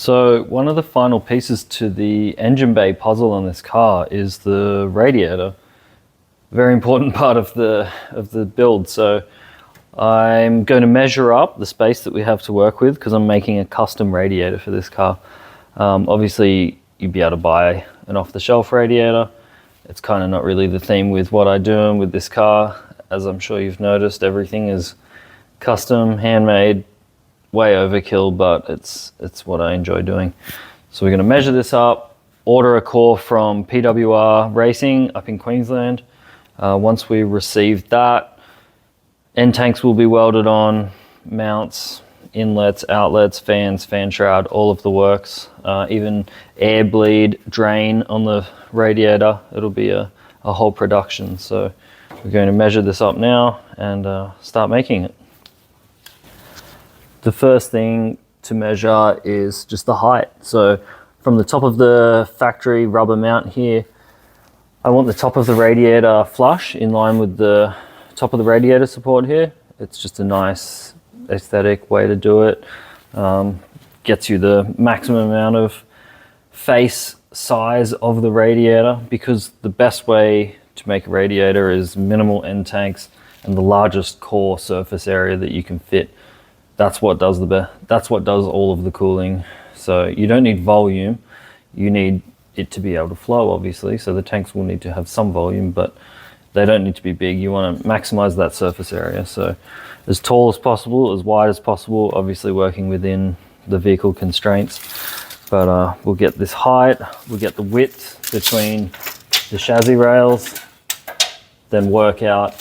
So one of the final pieces to the engine bay puzzle on this car is the radiator. Very important part of the build. So I'm going to measure up the space that we have to work with because I'm making a custom radiator for this car. Obviously you'd be able to buy an off-the-shelf radiator. It's kind of not really the theme with what I do with this car. As I'm sure you've noticed, everything is custom, handmade, way overkill, but it's what I enjoy doing. So we're going to measure this up, order a core from PWR Racing up in Queensland. Once we receive that, end tanks will be welded on, mounts, inlets, outlets, fans, fan shroud, all of the works, even air bleed, drain on the radiator. It'll be a whole production. So we're going to measure this up now and start making it. The first thing to measure is just the height. So from the top of the factory rubber mount here, I want the top of the radiator flush in line with the top of the radiator support here. It's just a nice aesthetic way to do it. Gets you the maximum amount of face size of the radiator, because the best way to make a radiator is minimal end tanks and the largest core surface area that you can fit. That's what does all of the cooling. So you don't need volume, you need it to be able to flow, obviously. So the tanks will need to have some volume, but they don't need to be big. You want to maximize that surface area. So as tall as possible, as wide as possible, obviously working within the vehicle constraints. But we'll get this height, we'll get the width between the chassis rails, then work out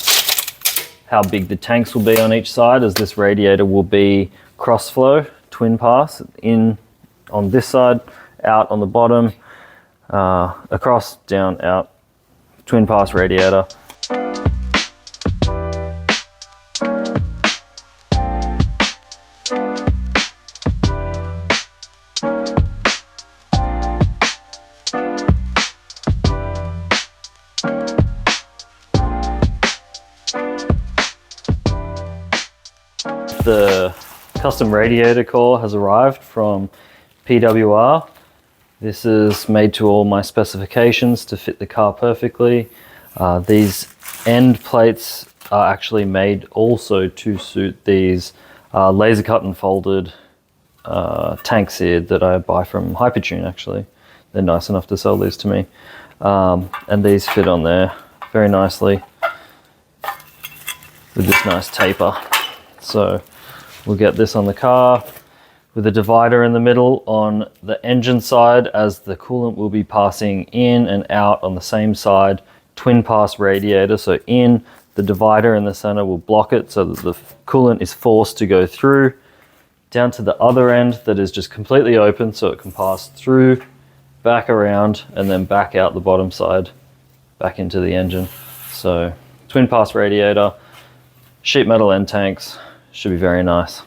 how big the tanks will be on each side, as this radiator will be cross flow, twin pass, in on this side, out on the bottom, across, down, out, twin pass radiator. The custom radiator core has arrived from PWR. This is made to all my specifications to fit the car perfectly. These end plates are actually made also to suit these laser cut and folded tank seared that I buy from Hypertune. Actually, they're nice enough to sell these to me, and these fit on there very nicely with this nice taper. So we'll get this on the car with a divider in the middle on the engine side, as the coolant will be passing in and out on the same side, twin pass radiator. So in, the divider in the center will block it so that the coolant is forced to go through, down to the other end that is just completely open so it can pass through, back around, and then back out the bottom side, back into the engine. So twin pass radiator, sheet metal end tanks, should be very nice.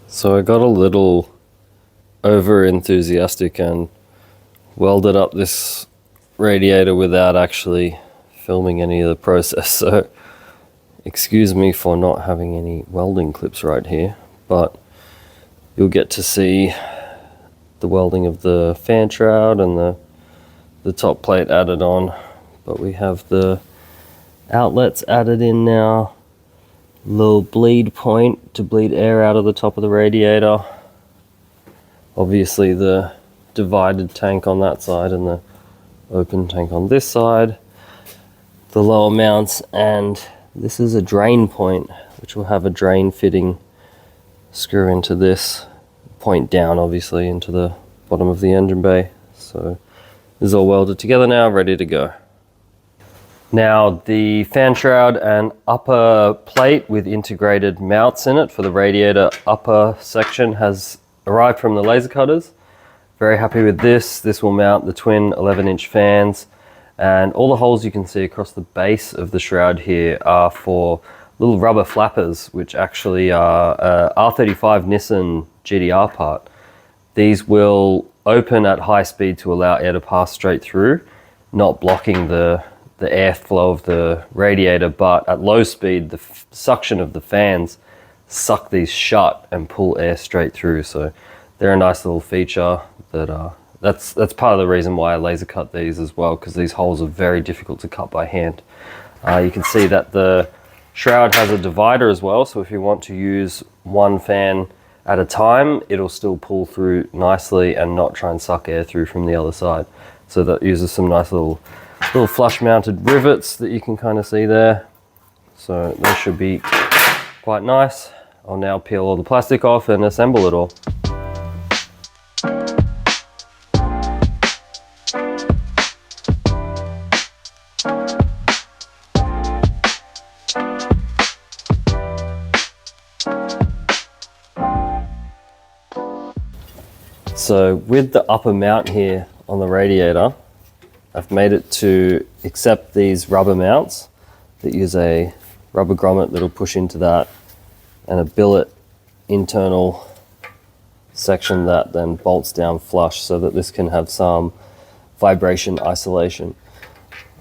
So I got a little over enthusiastic and welded up this radiator without actually filming any of the process. So excuse me for not having any welding clips right here, but you'll get to see the welding of the fan shroud and the top plate added on. But we have the outlets added in now, little bleed point to bleed air out of the top of the radiator, obviously the divided tank on that side and the open tank on this side, the lower mounts, and this is a drain point which will have a drain fitting screw into this point down, obviously into the bottom of the engine bay. So this is all welded together now, ready to go. Now the fan shroud and upper plate with integrated mounts in it for the radiator upper section has arrived from the laser cutters. Very happy with this. This will mount the twin 11-inch fans, and all the holes you can see across the base of the shroud here are for little rubber flappers, which actually are R35 Nissan GDR part. These will open at high speed to allow air to pass straight through, not blocking the airflow of the radiator, but at low speed the suction of the fans suck these shut and pull air straight through. So they're a nice little feature that that's part of the reason why I laser cut these as well, because these holes are very difficult to cut by hand. You can see that the shroud has a divider as well, so if you want to use one fan at a time, it'll still pull through nicely and not try and suck air through from the other side. So that uses some nice little flush mounted rivets that you can kind of see there. So they should be quite nice. I'll now peel all the plastic off and assemble it all. So with the upper mount here on the radiator, I've made it to accept these rubber mounts that use a rubber grommet that'll push into that, and a billet internal section that then bolts down flush so that this can have some vibration isolation.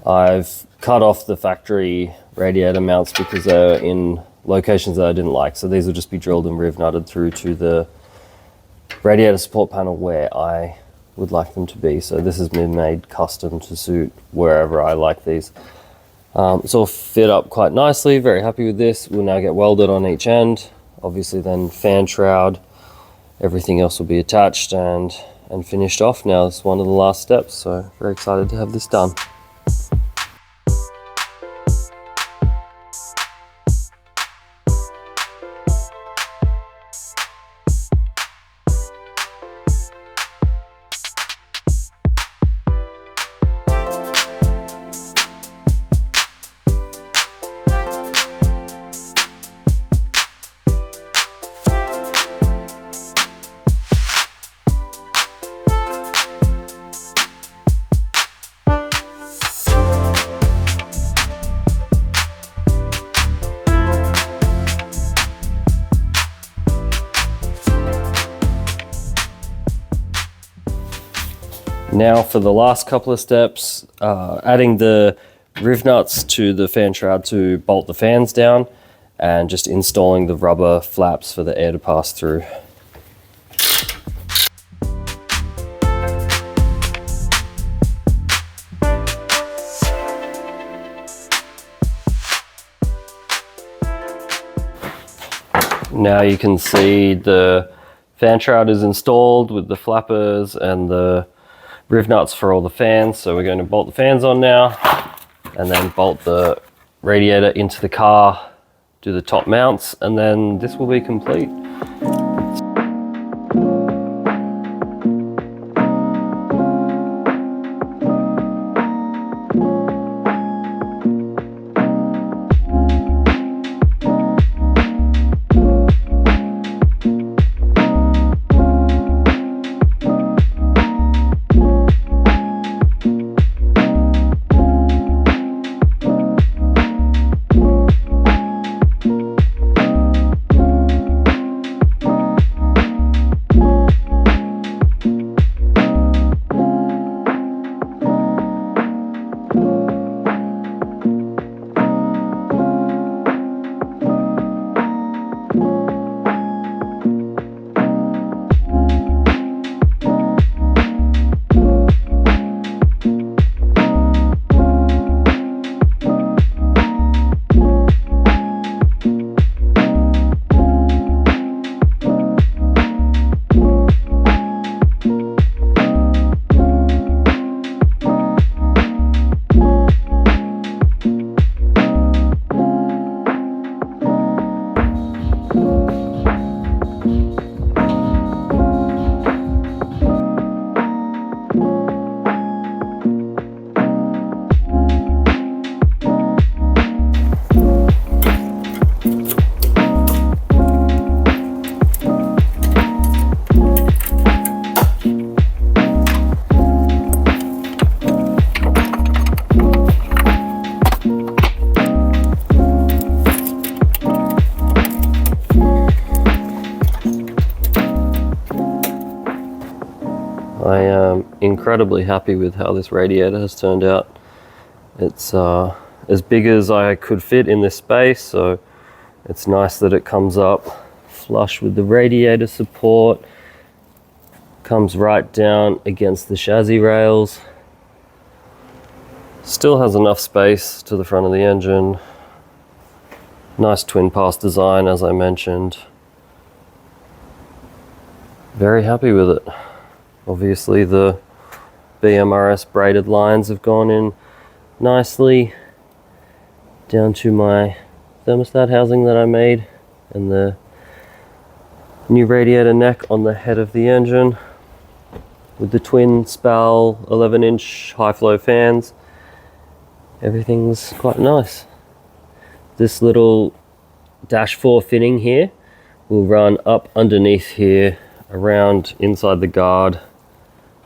I've cut off the factory radiator mounts because they're in locations that I didn't like, so these will just be drilled and riv nutted through to the radiator support panel where I would like them to be. So this has been made custom to suit wherever I like these. It's all fit up quite nicely, very happy with this. We'll now get welded on each end, obviously then fan shroud, everything else will be attached and finished off. Now it's one of the last steps, so very excited to have this done. Now for the last couple of steps, adding the riv nuts to the fan shroud to bolt the fans down, and just installing the rubber flaps for the air to pass through. Now you can see the fan shroud is installed with the flappers and the riv nuts for all the fans. So we're going to bolt the fans on now and then bolt the radiator into the car, do the top mounts, and then this will be complete. I am incredibly happy with how this radiator has turned out. It's as big as I could fit in this space, so it's nice that it comes up flush with the radiator support. Comes right down against the chassis rails. Still has enough space to the front of the engine. Nice twin pass design, as I mentioned. Very happy with it. Obviously the BMRS braided lines have gone in nicely down to my thermostat housing that I made, and the new radiator neck on the head of the engine with the twin SPAL 11-inch high flow fans. Everything's quite nice. This little dash 4 fitting here will run up underneath here, around inside the guard,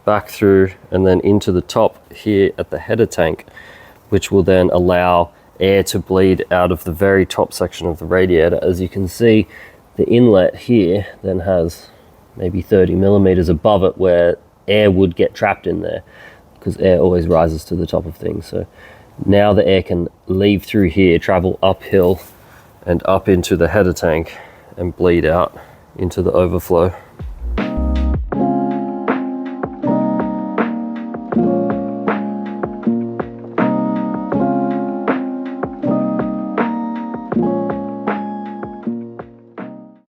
back through, and then into the top here at the header tank, which will then allow air to bleed out of the very top section of the radiator. As you can see, the inlet here then has maybe 30 millimeters above it where air would get trapped in there, because air always rises to the top of things. So now the air can leave through here, travel uphill and up into the header tank and bleed out into the overflow.